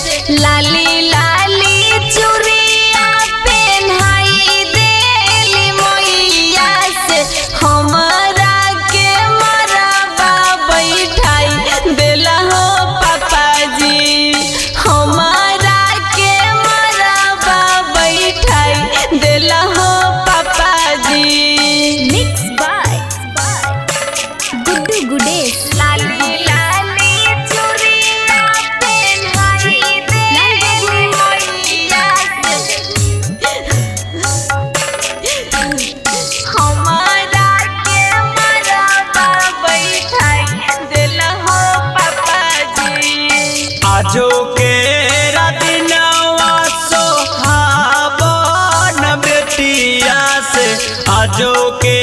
लाली लाली चूड़िया पहनाई देली मैया से हमरा के मरबा बैठाई देला हो पापा जी। हमरा के मरबा बैठाई देला हो पापा जी। Mix by Guddu Gudesh. लाली लाली चूड़िया पहनाई देली मैया से हमरा के मरबा बैठाई देला हो पापा जी। आजो के रातिनवा सोहावन बेटिया से आजो के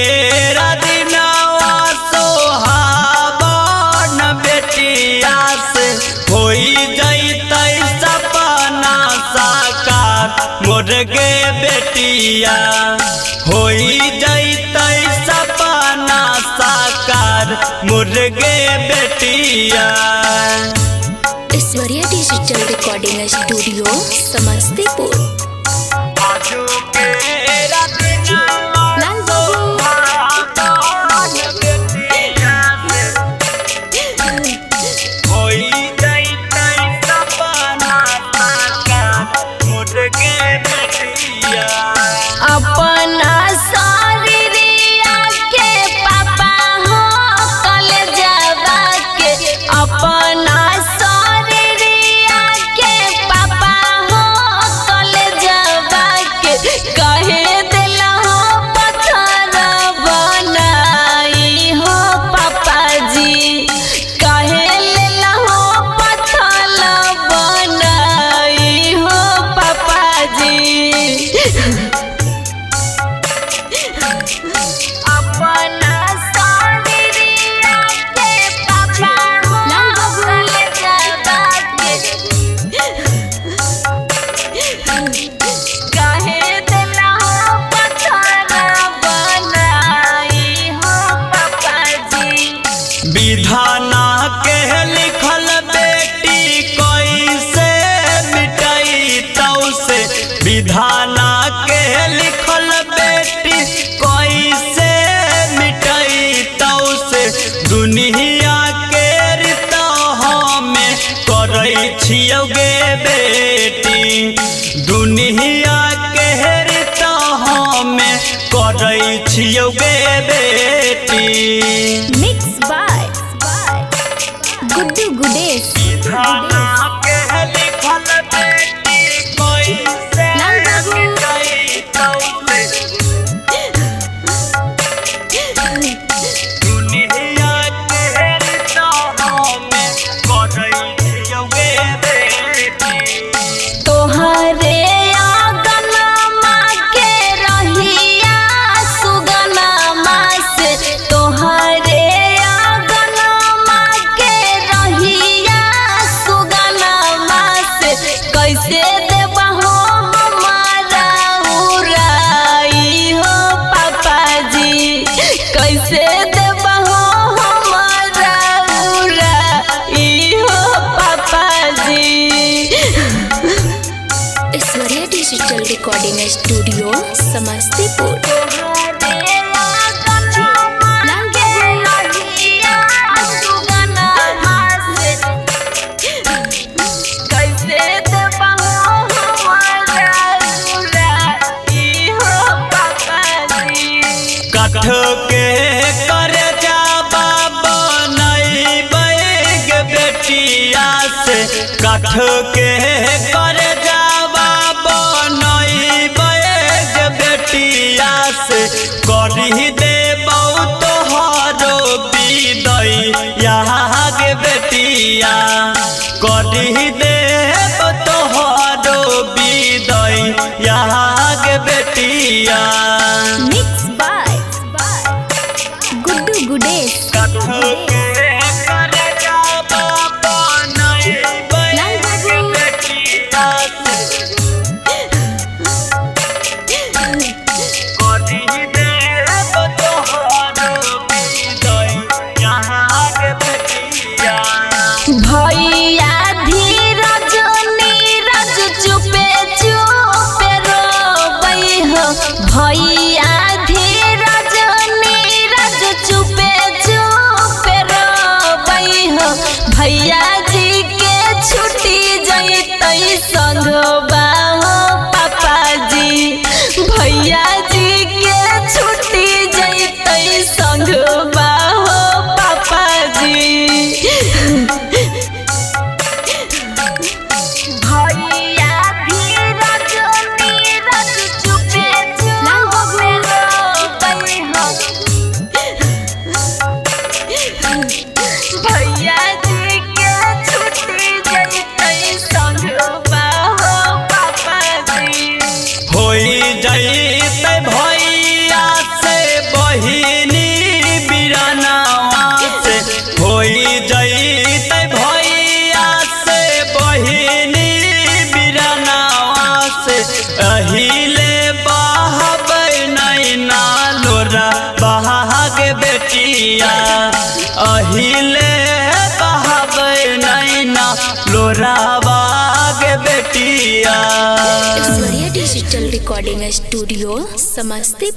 रातिनवा सोहावन बेटिया से होई जैतै सपना साकार मोर गे बेटिया होई जैतै सपना साकार मोर गे बेटिया। Aishwarya digital recording studio Samastipur. आजो के रातिनवा लाल बाबू बेटिया से होई जैतै सपना साकार मोर गे बेटिया। अपना शरीरिया के पापा हो कलेजवा के अपना शरीरिया के पापा हो कलेजवा के कहे देला हो पत्थर बनाई हो पापा जी। कहे लेला हो पत्थर बनाई हो पापा जी। अपना शरीरिया के पापा हो कलेजवा के कहे देला हो पत्थर बनाई हो पापा जी। विधाना के लिखल बेटी कैसे मिटाई तौ से विधाना के लिखल बेटी कैसे मिटाई तौ से दुनिया के रितह में करै छियौ गे बेटी दुनिया के रितह में करै छियौ गे बेटी। Mix by Guddu Gudesh. विधाना के लिखल बेटी कैसे लाल बाबू मिटाई तौ से दुनिया के रितह में करै छियौ गे बेटी। तोहरे आंगनमा के रहिया सुगनमा से तोहरे आंगनमा के रहिया सुगनमा से कैसे देबहो हमारा उड़ाई हो पापा जी। कैसे देबहो हमारा उड़ाई हो पापा जी। Aishwarya digital recording studio Samastipur. काठ के करे जाबा बनैबै गे बेटिया से काठ के करे जाबा बनैबै गे बेटिया से करी देबौ तोहरो विदै यहाँ गे बेटिया करी देब तोहरो विदै यहाँ गे बेटिया। Mix by Guddu Gudesh. काठ के करे जाबा बनैबै लाल बाबू बेटिया संगवा हो पापा जी, भैया जी के छुट्टी जैतै संगवा हो पापा जी। भैया धीरज नीरज चुपे चुपे रोबै हो, भैया जी के छुट्टी जैतै संगवा हो पापा जी। होई जैतै भैया से बहिनी बिरनावा से, होई जैतै भैया से बहिनी बिरनावा से, अहिले बहबै नैना लोरा बहाग बेटिया, अहिले बहबै नैना लोरा बाग बेटिया। Aishwarya digital recording studio Samastipur.